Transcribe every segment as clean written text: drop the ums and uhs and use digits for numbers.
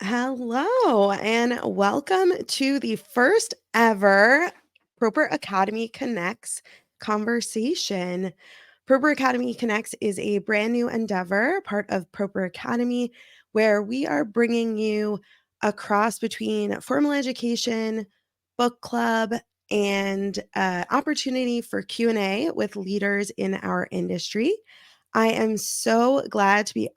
Hello, and welcome to the first ever Proper Academy Connects conversation. Proper Academy Connects is a brand new endeavor, part of Proper Academy, where we are bringing you a cross between formal education, book club, and opportunity for Q&A with leaders in our industry. I am so glad to be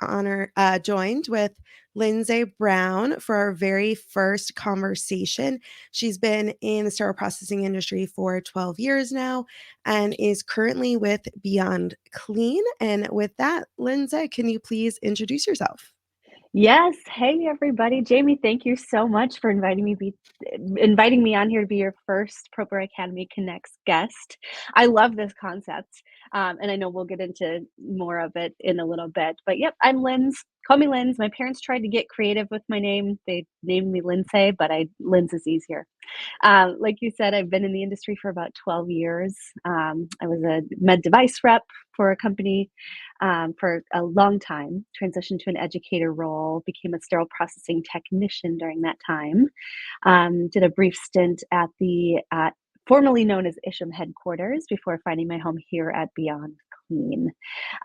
joined with Lindsay Brown for our very first conversation. She's been in the sterile processing industry for 12 years now and is currently with Beyond Clean. And with that, Lindsay, can you please introduce yourself? Yes. Hey, everybody. Jamie, thank you so much for inviting me on here to be your first Proper Academy Connects guest. I love this concept, and I know we'll get into more of it in a little bit. But yep, I'm Linz. Call me Linz. My parents tried to get creative with my name. They named me Lindsay, but Linz is easier. Like you said, I've been in the industry for about 12 years. I was a med device rep for a company for a long time, transitioned to an educator role, became a sterile processing technician during that time, did a brief stint at the formerly known as Isham headquarters before finding my home here at Beyond Clean.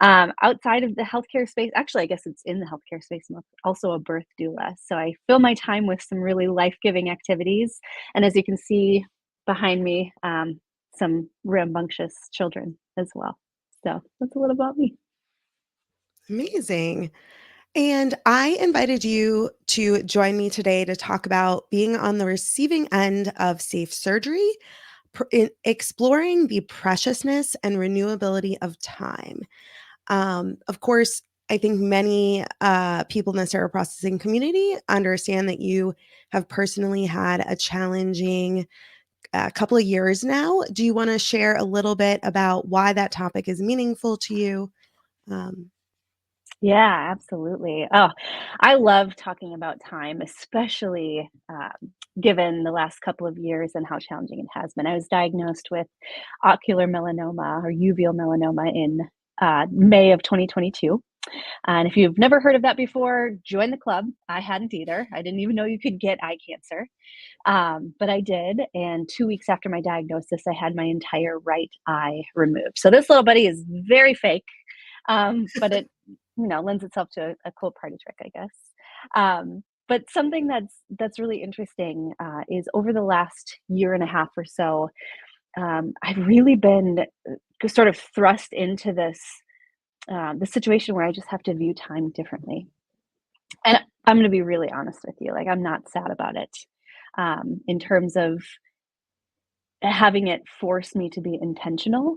Outside of the healthcare space, actually, I guess it's in the healthcare space, I'm also a birth doula. So I fill my time with some really life-giving activities. And as you can see behind me, some rambunctious children as well. So that's a little about me. Amazing. And I invited you to join me today to talk about being on the receiving end of safe surgery, exploring the preciousness and renewability of time. Of course, I think many people in the sterile processing community understand that you have personally had a challenging couple of years now. Do you want to share a little bit about why that topic is meaningful to you? Um, Yeah, absolutely. Oh, I love talking about time, especially given the last couple of years and how challenging it has been. I was diagnosed with ocular melanoma or uveal melanoma in May of 2022. And if you've never heard of that before, join the club. I hadn't either. I didn't even know you could get eye cancer, but I did. And 2 weeks after my diagnosis, I had my entire right eye removed. So this little buddy is very fake, but it lends itself to a cool party trick, I guess. But something that's really interesting is over the last year and a half or so, I've really been sort of thrust into this situation where I just have to view time differently. And I'm going to be really honest with you, like I'm not sad about it. In terms of having it force me to be intentional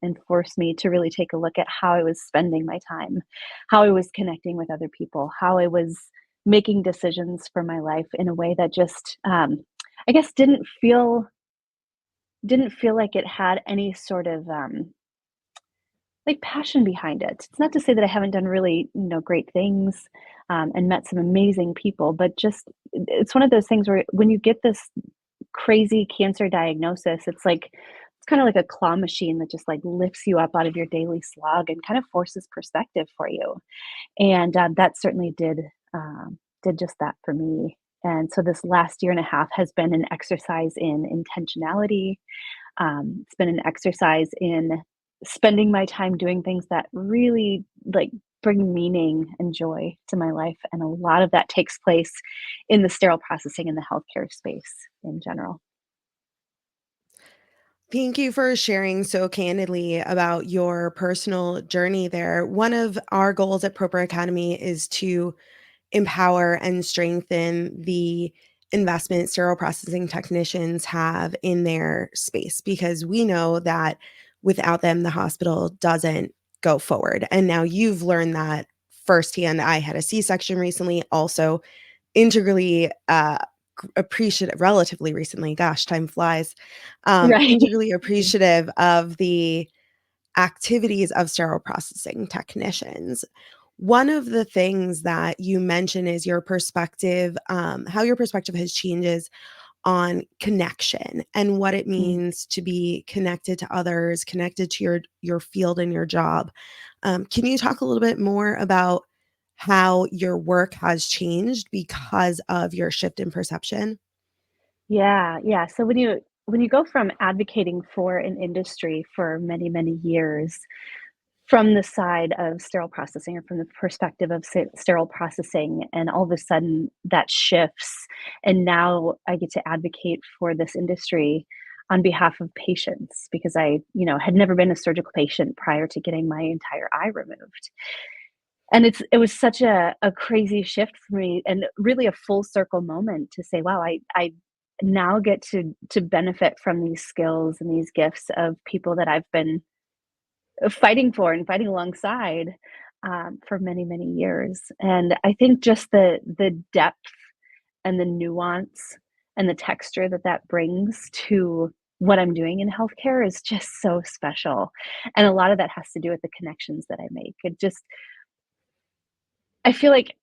and force me to really take a look at how I was spending my time, how I was connecting with other people, how I was making decisions for my life in a way that just, I guess, didn't feel like it had any sort of like passion behind it. It's not to say that I haven't done really, great things and met some amazing people, but just it's one of those things where when you get this crazy cancer diagnosis, it's kind of like a claw machine that just like lifts you up out of your daily slog and kind of forces perspective for you. And that certainly did just that for me. And so this last year and a half has been an exercise in intentionality. It's been an exercise in spending my time doing things that really like bring meaning and joy to my life. And a lot of that takes place in the sterile processing and the healthcare space in general. Thank you for sharing so candidly about your personal journey there. One of our goals at Proper Academy is to empower and strengthen the investment sterile processing technicians have in their space because we know that without them, the hospital doesn't go forward. And now you've learned that firsthand. I had a C-section recently, also integrally appreciative, relatively recently, gosh, time flies, Right. integrally appreciative of the activities of sterile processing technicians. One of the things that you mention is your perspective, how your perspective has changes on connection and what it Mm. means to be connected to others, connected to your field and your job. Can you talk a little bit more about how your work has changed because of your shift in perception? Yeah, yeah. So when you go from advocating for an industry for many, many years from the side of sterile processing or from the perspective of sterile processing, and all of a sudden that shifts, and now I get to advocate for this industry on behalf of patients because I had never been a surgical patient prior to getting my entire eye removed. And it was such a crazy shift for me and really a full circle moment to say, wow, I now get to benefit from these skills and these gifts of people that I've been fighting for and fighting alongside for many, many years. And I think just the depth and the nuance and the texture that that brings to what I'm doing in healthcare is just so special. And a lot of that has to do with the connections that I make. I feel like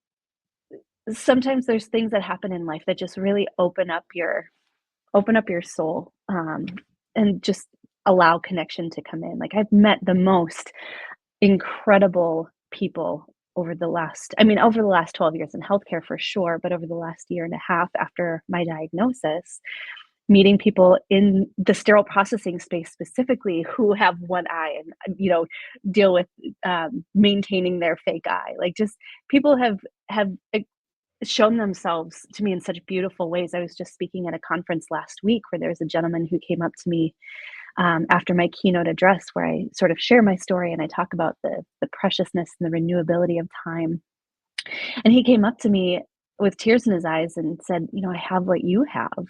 sometimes there's things that happen in life that just really open up your soul, and just allow connection to come in. Like, I've met the most incredible people over the last 12 years in healthcare for sure, but over the last year and a half after my diagnosis, meeting people in the sterile processing space specifically who have one eye and deal with maintaining their fake eye. Like, just people have shown themselves to me in such beautiful ways. I was just speaking at a conference last week where there was a gentleman who came up to me after my keynote address, where I sort of share my story and I talk about the preciousness and the renewability of time. And he came up to me with tears in his eyes and said, "I have what you have."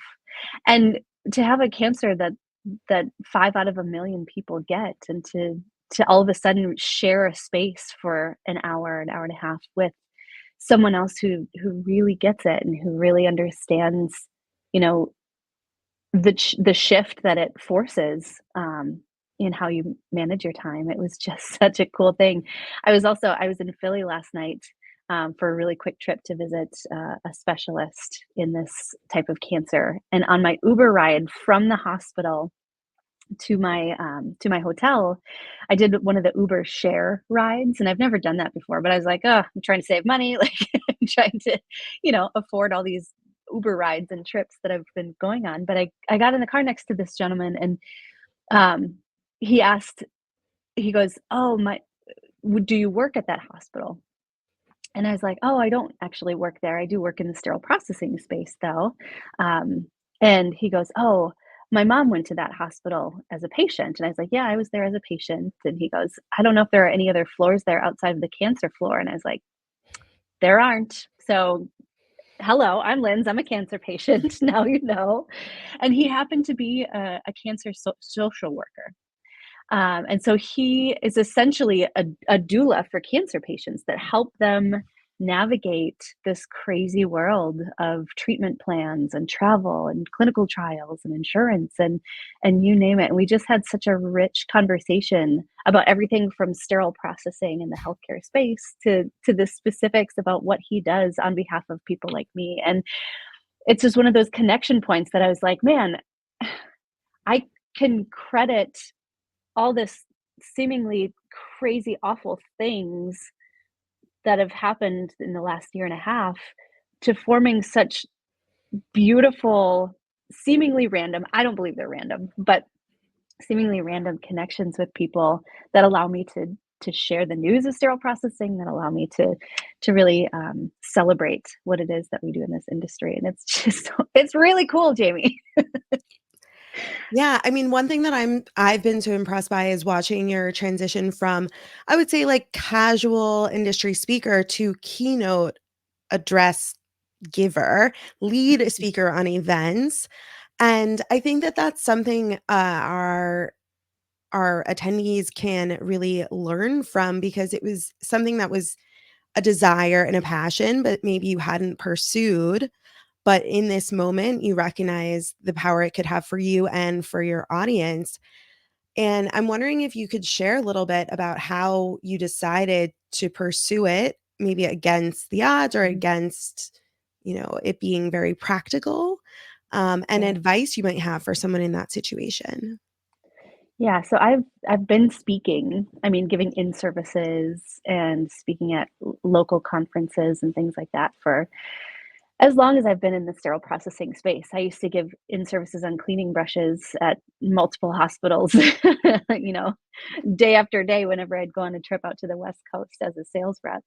And to have a cancer that 5 out of 1 million people get, and to all of a sudden share a space for an hour and a half with someone else who really gets it and who really understands, you know, the shift that it forces, in how you manage your time. It was just such a cool thing. I was in Philly last night, for a really quick trip to visit, a specialist in this type of cancer, and on my Uber ride from the hospital to my hotel, I did one of the Uber share rides, and I've never done that before, but I was like, "Oh, I'm trying to save money," like, I'm trying to, afford all these Uber rides and trips that I've been going on, but I got in the car next to this gentleman, and, um, he asked he goes, "Oh, my do you work at that hospital?" And I was like, "Oh, I don't actually work there. I do work in the sterile processing space, though." Um, and he goes, "Oh, my mom went to that hospital as a patient." And I was like, "Yeah, I was there as a patient." And he goes, "I don't know if there are any other floors there outside of the cancer floor." And I was like, "There aren't. So, hello, I'm Linz. I'm a cancer patient. Now you know." And he happened to be a cancer social worker. And so he is essentially a doula for cancer patients that help them navigate this crazy world of treatment plans and travel and clinical trials and insurance and you name it. And we just had such a rich conversation about everything from sterile processing in the healthcare space to the specifics about what he does on behalf of people like me. And it's just one of those connection points that I was like, man, I can credit all this seemingly crazy, awful things that have happened in the last year and a half to forming such beautiful, seemingly random, I don't believe they're random, but seemingly random connections with people that allow me to share the news of sterile processing, that allow me to really celebrate what it is that we do in this industry. And it's just it's really cool, Jamie. Yeah, I mean, one thing that I've been so impressed by is watching your transition from, I would say, like, casual industry speaker to keynote address giver, lead speaker on events. And I think that that's something our attendees can really learn from, because it was something that was a desire and a passion, but maybe you hadn't pursued. But in this moment, you recognize the power it could have for you and for your audience. And I'm wondering if you could share a little bit about how you decided to pursue it, maybe against the odds or Mhm. against, it being very practical, and Yeah. advice you might have for someone in that situation. Yeah, so I've been speaking, I mean, giving in-services and speaking at local conferences and things like that for as long as I've been in the sterile processing space. I used to give in-services on cleaning brushes at multiple hospitals, you know, day after day whenever I'd go on a trip out to the West Coast as a sales rep.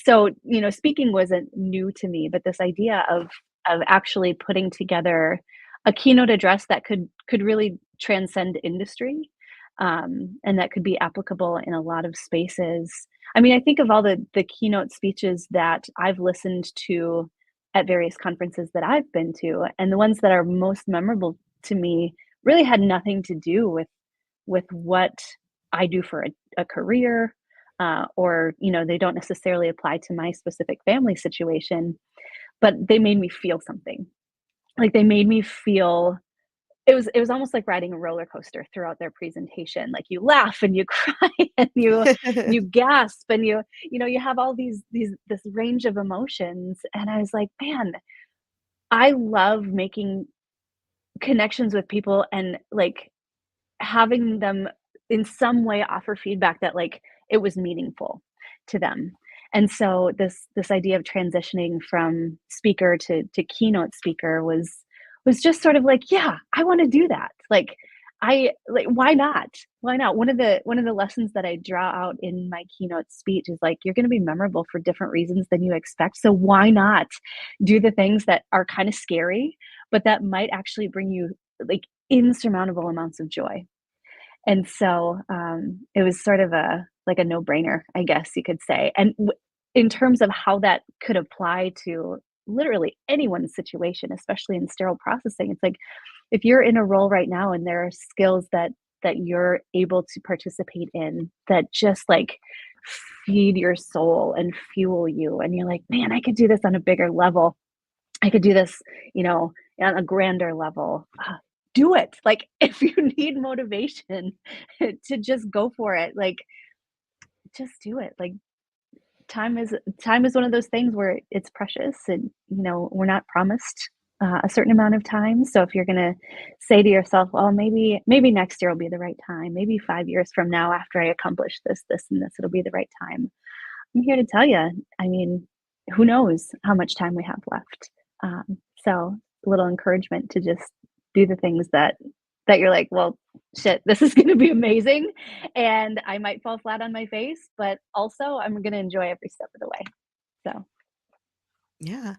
So, speaking wasn't new to me, but this idea of actually putting together a keynote address that could really transcend industry, and that could be applicable in a lot of spaces. I mean, I think of all the keynote speeches that I've listened to at various conferences that I've been to, and the ones that are most memorable to me really had nothing to do with what I do for a career, or they don't necessarily apply to my specific family situation, but they made me feel something. Like they made me feel it was almost like riding a roller coaster throughout their presentation. Like you laugh and you cry and you gasp and you have all these this range of emotions. And I was like, man, I love making connections with people and like having them in some way offer feedback that, like, it was meaningful to them. And so this idea of transitioning from speaker to keynote speaker was just sort of like, "Yeah, I wanna do that." Why not? Why not? One of the lessons that I draw out in my keynote speech is, like, you're gonna be memorable for different reasons than you expect, so why not do the things that are kinda scary, but that might actually bring you, like, insurmountable amounts of joy. And so, it was sort of a no-brainer, I guess you could say. And in terms of how that could apply to literally anyone's situation, especially in sterile processing, it's like if you're in a role right now and there are skills that you're able to participate in that just like feed your soul and fuel you, and you're like, man, I could do this on a bigger level. I could do this, on a grander level. Do it. Like, if you need motivation to just go for it, like, just do it. Like, time is one of those things where it's precious, and we're not promised a certain amount of time. So if you're gonna say to yourself, "Well, maybe next year will be the right time. Maybe 5 years from now, after I accomplish this, this, and this, it'll be the right time." I'm here to tell you, I mean, who knows how much time we have left. So a little encouragement to just do the things that you're like, well, shit, this is going to be amazing, and I might fall flat on my face, but also I'm going to enjoy every step of the way. So Yeah.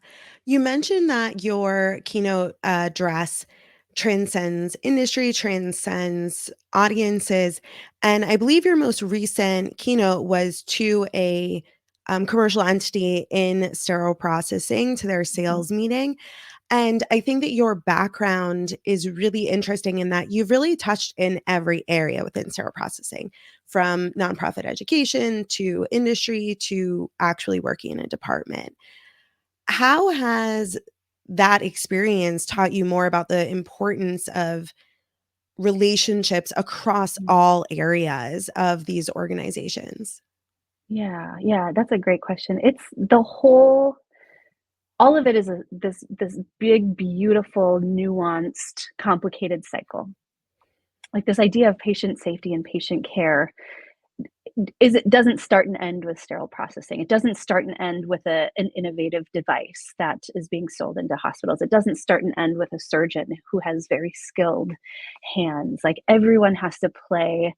You mentioned that your keynote address transcends industry, transcends audiences. And I believe your most recent keynote was to a commercial entity in sterile processing to their mhm, sales meeting. And I think that your background is really interesting in that you've really touched in every area within sterile processing, from nonprofit education to industry to actually working in a department. How has that experience taught you more about the importance of relationships across mhm. all areas of these organizations? Yeah, yeah, that's a great question. It's the whole all of it is this big, beautiful, nuanced, complicated cycle. Like this idea of patient safety and patient care it doesn't start and end with sterile processing. It doesn't start and end with an innovative device that is being sold into hospitals. It doesn't start and end with a surgeon who has very skilled hands. Like everyone has to play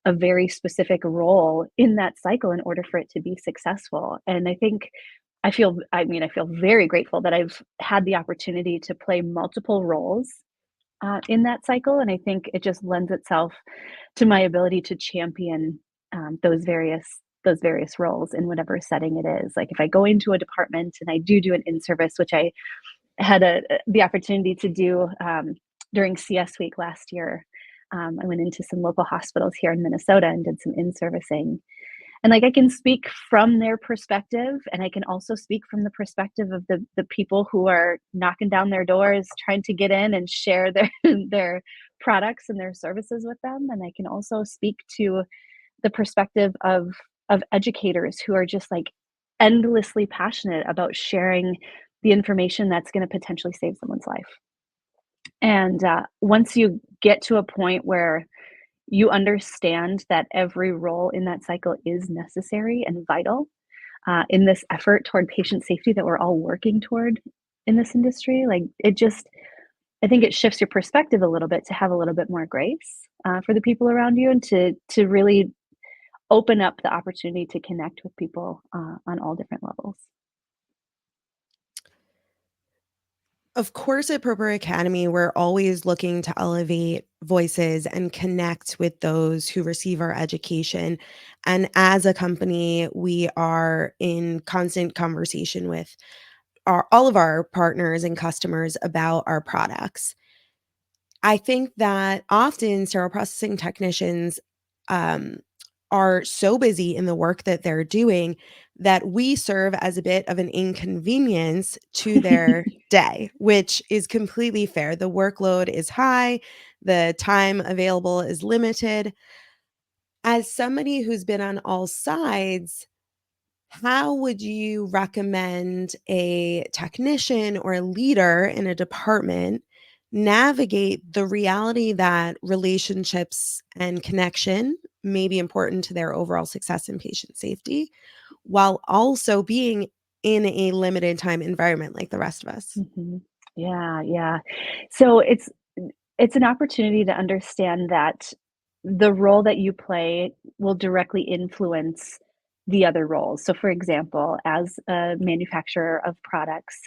a very specific role in that cycle in order for it to be successful. And I feel very grateful that I've had the opportunity to play multiple roles in that cycle. And I think it just lends itself to my ability to champion those various roles in whatever setting it is. Like if I go into a department and I do an in service, which I had the opportunity to do during CS week last year. I went into some local hospitals here in Minnesota and did some in servicing, and like I can speak from their perspective, and I can also speak from the perspective of the people who are knocking down their doors trying to get in and share their their products and their services with them. And I can also speak to the perspective of educators who are just like endlessly passionate about sharing the information that's going to potentially save someone's life. And once you get to a point where you understand that every role in that cycle is necessary and vital in this effort toward patient safety that we're all working toward in this industry. Like it just, I think it shifts your perspective a little bit to have a little bit more grace for the people around you, and to really open up the opportunity to connect with people on all different levels. Of course, at Proper Academy, we're always looking to elevate voices and connect with those who receive our education. And as a company, we are in constant conversation with all of our partners and customers about our products. I think that often sterile processing technicians um, are so busy in the work that they're doing that we serve as a bit of an inconvenience to their day, which is completely fair. The workload is high, the time available is limited. As somebody who's been on all sides, how would you recommend a technician or a leader in a department navigate the reality that relationships and connection may be important to their overall success and patient safety, while also being in a limited time environment like the rest of us? Mhm. Yeah, yeah. So it's an opportunity to understand that the role that you play will directly influence the other roles. So for example, as a manufacturer of products,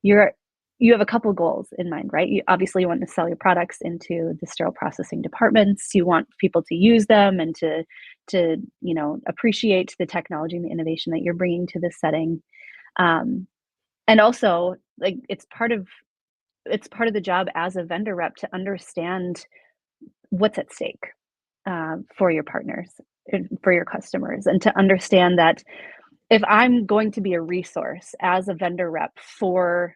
you're you have a couple goals in mind, right? You obviously want to sell your products into the sterile processing departments. You want people to use them and to appreciate the technology and the innovation that you're bringing to this setting. Um, and also, like it's part of the job as a vendor rep to understand what's at stake for your partners and for your customers, and to understand that if I'm going to be a resource as a vendor rep for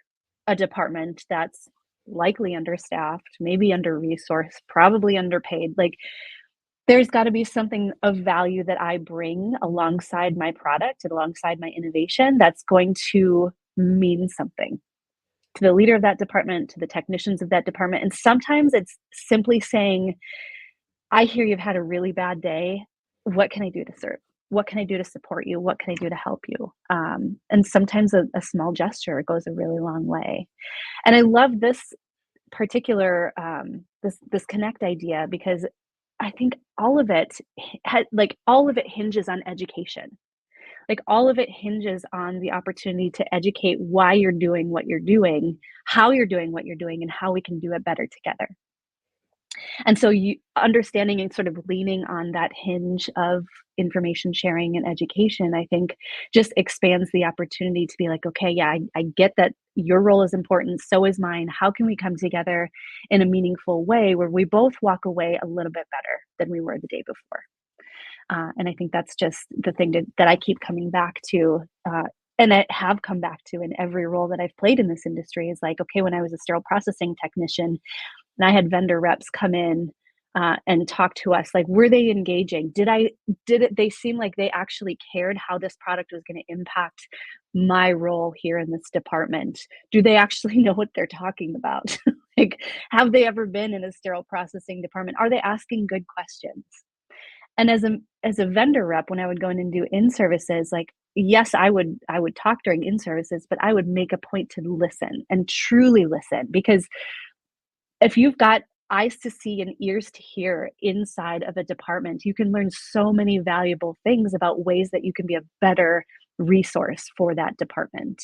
a department that's likely understaffed, maybe under resourced, probably underpaid, like there's got to be something of value that I bring alongside my product and alongside my innovation that's going to mean something to the leader of that department, to the technicians of that department. And sometimes it's simply saying, I hear you've had a really bad day. What can I do to serve? What can I do to support you? What can I do to help you? And sometimes a small gesture goes a really long way. And I love this particular this connect idea because I think all of it all of it hinges on education. Like all of it hinges on the opportunity to educate why you're doing what you're doing, how you're doing what you're doing, and how we can do it better together. And so you understanding and sort of leaning on that hinge of information sharing and education, I think just expands the opportunity to be like, okay, yeah, I get that your role is important, so is mine. How can we come together in a meaningful way where we both walk away a little bit better than we were the day before? And I think that's just the thing that I keep coming back to. And I have come back to in every role that I've played in this industry is like, okay, when I was a sterile processing technician, and I had vendor reps come in and talk to us. Like, were they engaging? Did it? They seem like they actually cared how this product was going to impact my role here in this department. Do they actually know what they're talking about? Like, have they ever been in a sterile processing department? Are they asking good questions? And as a vendor rep, when I would go in and do in services, like yes, I would talk during in services, but I would make a point to listen and truly listen because if you've got eyes to see and ears to hear inside of a department, you can learn so many valuable things about ways that you can be a better resource for that department.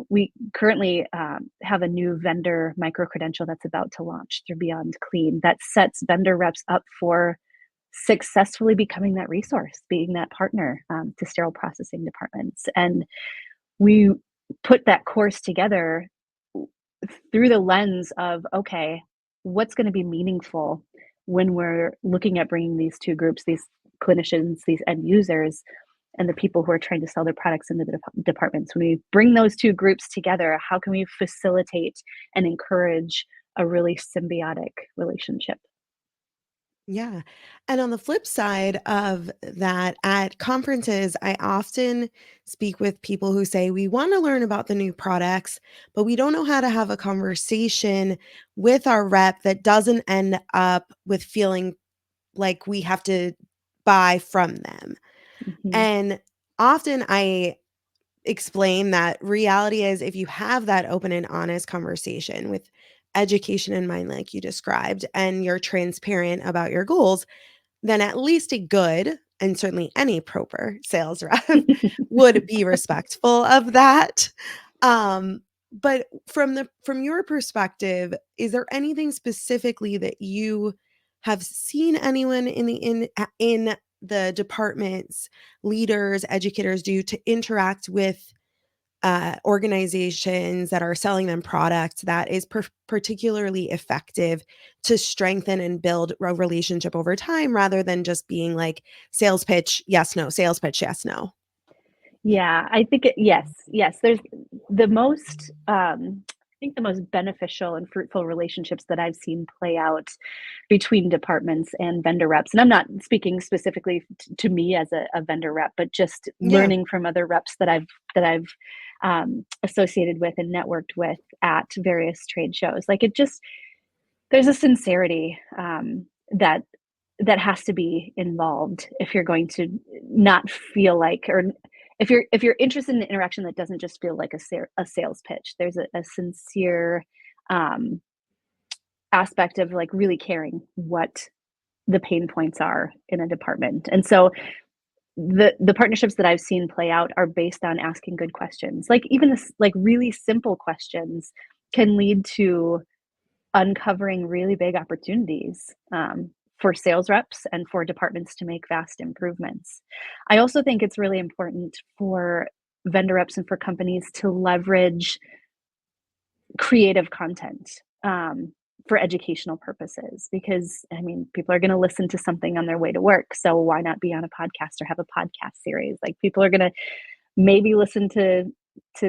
We currently have a new vendor micro credential that's about to launch through Beyond Clean that sets vendor reps up for successfully becoming that resource, being that partner to sterile processing departments. And we put that course together through the lens of, okay, what's going to be meaningful when we're looking at bringing these two groups, these clinicians, these end users, and the people who are trying to sell their products into the departments. When we bring those two groups together, how can we facilitate and encourage a really symbiotic relationship? Yeah. And on the flip side of that, at conferences, I often speak with people who say, we want to learn about the new products, but we don't know how to have a conversation with our rep that doesn't end up with feeling like we have to buy from them. Mhm. And often I explain that reality is if you have that open and honest conversation with education in mind, like you described, and you're transparent about your goals, then at least a good and certainly any proper sales rep would be respectful of that. But from your perspective, is there anything specifically that you have seen anyone in the departments, leaders, educators do to interact with organizations that are selling them products that is particularly effective to strengthen and build a relationship over time rather than just being like sales pitch, yes, no, sales pitch, yes, no. Yeah, I think yes. There's the most, I think the most beneficial and fruitful relationships that I've seen play out between departments and vendor reps. And I'm not speaking specifically to me as a vendor rep, but just Yeah. learning from other reps that I've associated with and networked with at various trade shows. Like it just there's a sincerity that has to be involved if you're going to not feel like, or if you're interested in an interaction that doesn't just feel like a sales pitch. There's a sincere um, aspect of like really caring what the pain points are in a department. And so the partnerships that I've seen play out are based on asking good questions. Like even this like really simple questions can lead to uncovering really big opportunities for sales reps and for departments to make vast improvements. I also think it's really important for vendor reps and for companies to leverage creative content for educational purposes because I mean people are going to listen to something on their way to work, so why not be on a podcast or have a podcast series? Like people are going to maybe listen to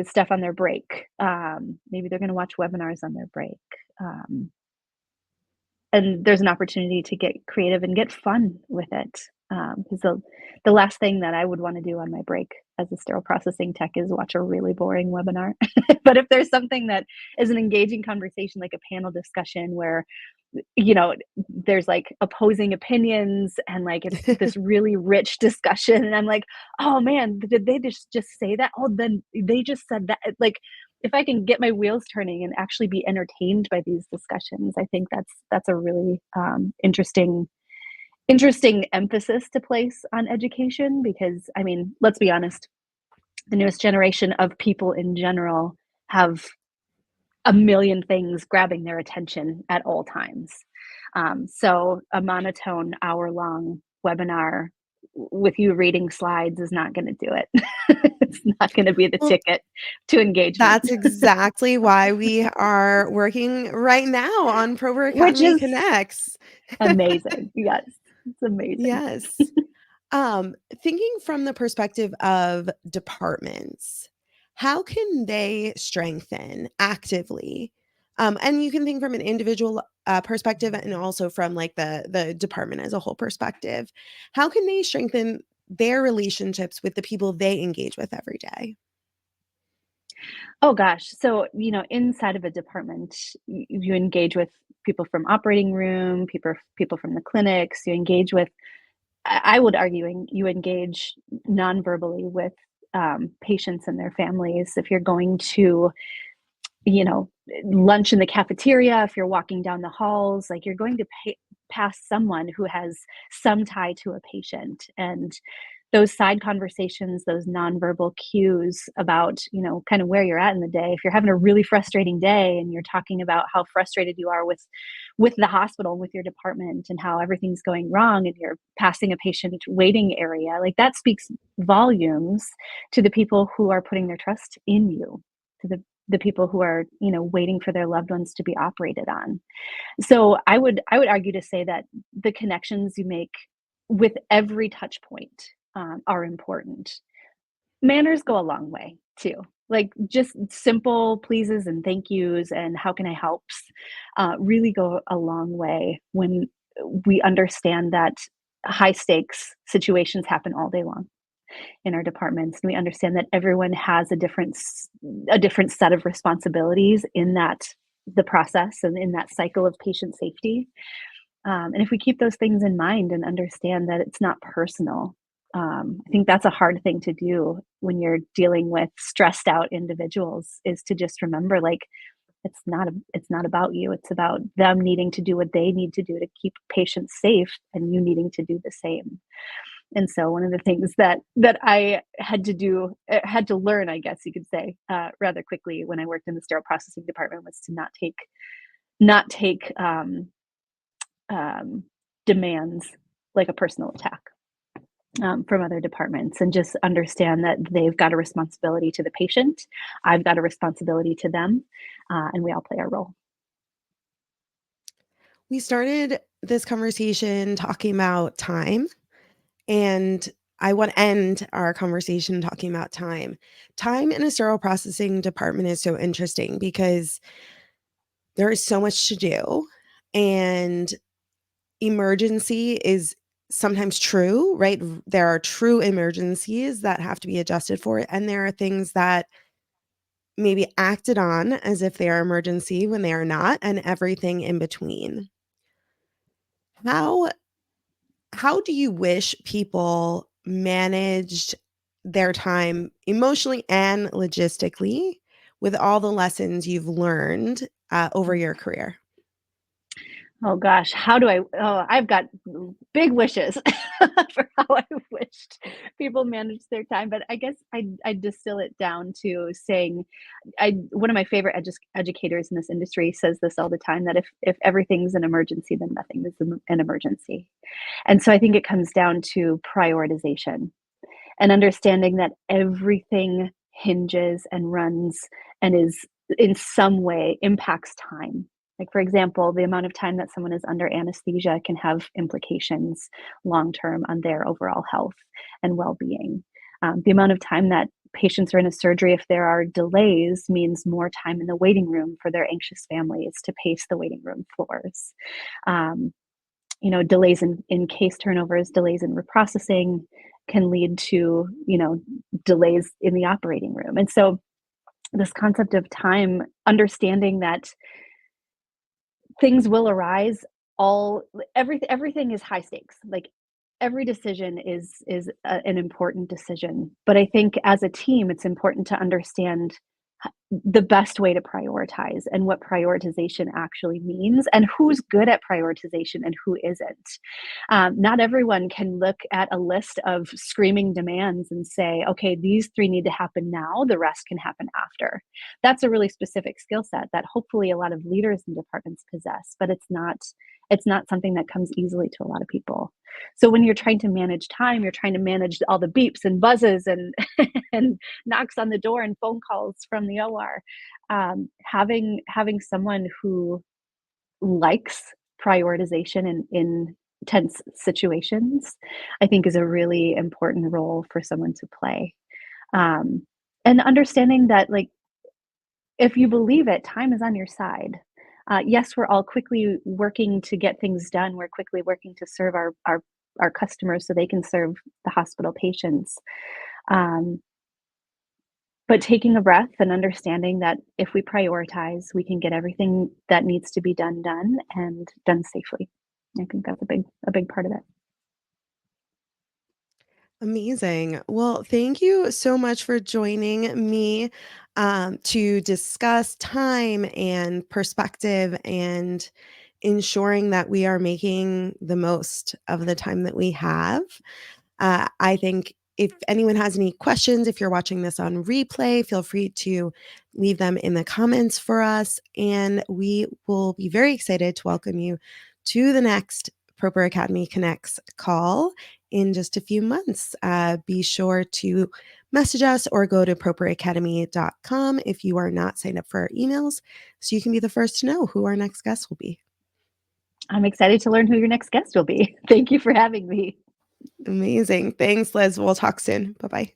stuff on their break. Maybe they're going to watch webinars on their break. um, and there's an opportunity to get creative and get fun with it. Because the last thing that I would want to do on my break as a sterile processing tech is watch a really boring webinar. But if there's something that is an engaging conversation, like a panel discussion where there's like opposing opinions and like it's this really rich discussion and I'm like, oh man, did they just say that? Oh, then they just said that. Like if I can get my wheels turning and actually be entertained by these discussions, I think that's a really interesting emphasis to place on education because I mean, let's be honest, the newest generation of people in general have a million things grabbing their attention at all times. So a monotone hour-long webinar with you reading slides is not going to do it. It's not going to be the Well, ticket to engagement, that's exactly why we are working right now on Prover which Academy is Connects. amazing. Yes, it's amazing. Yes. Thinking from the perspective of departments, how can they strengthen actively? And you can think from an individual perspective and also from like the department as a whole perspective. How can they strengthen their relationships with the people they engage with every day? Oh gosh. So, inside of a department, you engage with people from operating room, people from the clinics, you engage with I would argue you engage non-verbally with patients and their families. If you're going to, you know, lunch in the cafeteria, if you're walking down the halls, like you're going to pass someone who has some tie to a patient. And those side conversations, those nonverbal cues about, kind of where you're at in the day. If you're having a really frustrating day and you're talking about how frustrated you are with the hospital, with your department and how everything's going wrong and you're passing a patient waiting area, like that speaks volumes to the people who are putting their trust in you, to the people who are, waiting for their loved ones to be operated on. So I would argue to say that the connections you make with every touch point are important. Manners go a long way too. Like just simple pleases and thank yous and how can I helps really go a long way we understand that high stakes situations happen all day long in our departments, and we understand that everyone has a different set of responsibilities in the process and in that cycle of patient safety. And if we keep those things in mind and understand that it's not personal, I think that's a hard thing to do when you're dealing with stressed out individuals, is to just remember, like, it's not about you. It's about them needing to do what they need to do to keep patients safe, and you needing to do the same. And so one of the things that I had to learn, I guess you could say, rather quickly when I worked in the sterile processing department, was to not take demands like a personal attack from other departments, and just understand that they've got a responsibility to the patient. I've got a responsibility to them, and we all play our role. We started this conversation talking about time, and I want to end our conversation talking about time. Time in a sterile processing department is so interesting because there is so much to do, and emergency is sometimes true, right? There are true emergencies that have to be adjusted for, and there are things that maybe acted on as if they are emergency when they are not, and everything in between. How how do you wish people managed their time emotionally and logistically with all the lessons you've learned over your career? Oh gosh, I've got big wishes for how I wished people managed their time, but I guess I distill it down to saying, one of my favorite educators in this industry says this all the time, that if everything's an emergency, then nothing is an emergency. And so I think it comes down to prioritization and understanding that everything hinges and runs and is in some way impacts time. Like, for example, the amount of time that someone is under anesthesia can have implications long term on their overall health and well being. The amount of time that patients are in a surgery, if there are delays, means more time in the waiting room for their anxious families to pace the waiting room floors. Delays in case turnovers, delays in reprocessing can lead to, delays in the operating room. And so this concept of time, understanding that things will arise, everything is high stakes. Like, every decision is an important decision. But I think as a team, it's important to understand the best way to prioritize and what prioritization actually means, and who's good at prioritization and who isn't. Not everyone can look at a list of screaming demands and say, okay, these three need to happen now, the rest can happen after. That's a really specific skill set that hopefully a lot of leaders in departments possess, but it's not something that comes easily to a lot of people. So when you're trying to manage time, you're trying to manage all the beeps and buzzes and and knocks on the door and phone calls from the OR. Having someone who likes prioritization in tense situations, I think, is a really important role for someone to play. And understanding that, like, if you believe it, time is on your side. Yes, we're all quickly working to get things done. We're quickly working to serve our customers so they can serve the hospital patients. But taking a breath and understanding that if we prioritize, we can get everything that needs to be done and done safely. I think that's a big part of it. Amazing. Well, thank you so much for joining me to discuss time and perspective and ensuring that we are making the most of the time that we have. I think if anyone has any questions, if you're watching this on replay, feel free to leave them in the comments for us. And we will be very excited to welcome you to the next Proper Academy Connects call in just a few months. Be sure to message us or go to properacademy.com if you are not signed up for our emails, so you can be the first to know who our next guest will be. I'm excited to learn who your next guest will be. Thank you for having me. Amazing. Thanks, Liz. We'll talk soon. Bye-bye.